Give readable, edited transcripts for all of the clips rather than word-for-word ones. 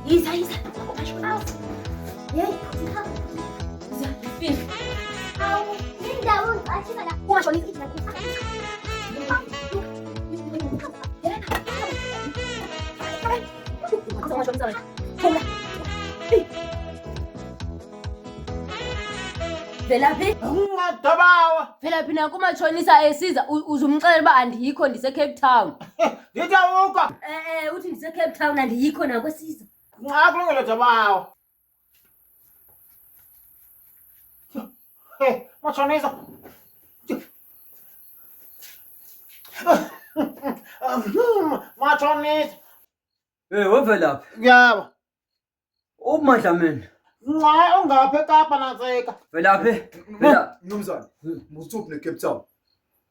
Isa. Apaixonado. E aí? Isa, filho. Uma cholinha. Velaphi? Ungadobawa. Velaphi nakho umatshonisa esiza uzumxelela uba andikho ndise-Cape Town. Ndithi awukho. Uthi ndise-Cape Town andikho nako esiza. Ngakulungile Dobawa. Mashonisa. Mashonisa. Wavelaphi? Yabo. Umadlamini. Nxa ungaphi eKapa nanseka. Velaphi? Mnumzane, musuphi ne-Cape Town?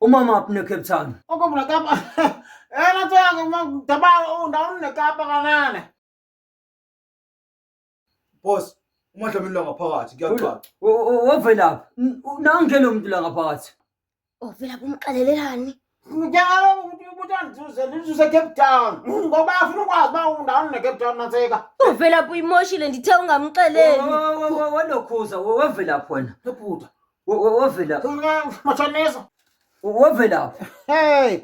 Umama aphi ne-Cape Town? Ukubula Kapa. Nanseka Dobawa undawuni neKapa kanene. Boss, uMadlamini la ngaphakathi kuyaxoxa. Wavelaphi? Nangelo muntu la ngaphakathi. Velaphi umxelelelani? Ngiyalo ukuthi ubuthanda Cape Town. Ngoba afuna ukwazi uba undawuni neCape Town nanseka. Velaphi uyimoshile ndithe ungamxeleli. Walokhuza wavelaphi wena? Leputa. Wavelaphi? Mashonisa. Wavelaphi? Hey.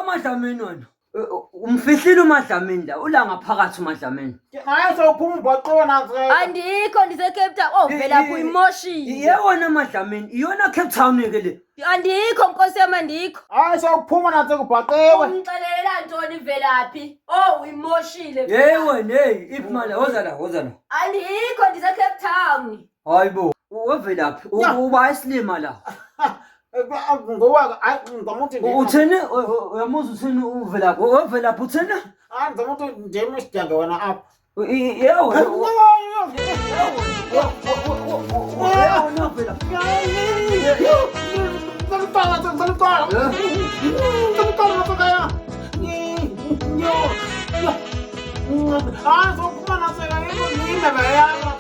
Umadlamini wena. Umfihlile uMadlamini la ula ngaphakathi uMadlamini. Hayi sophuma ubhoqo nanseka. Andikho ndise-Cape Town. Velaphi uyimoshile. Yewona Madlamini iyona Cape Town ke le. Andikho nkosi yami andikho. Hayi sophuma nanseka ubhaqewe. Umxelelela ntoni Velaphi? Uyimoshile. Wena iphi mali woza la. Andikho ndise-Cape Town. Hayibo, wavelaphi? Uba isilima la. Ngoba ngamuthi Uthini? Uyamuzwa uthini uvelaphi? Wavelaphi uthini? ngamuthi njema isidenge wena apha. Yebo. Ah, sophuma nanseka ngeke ngiyindaba yakho.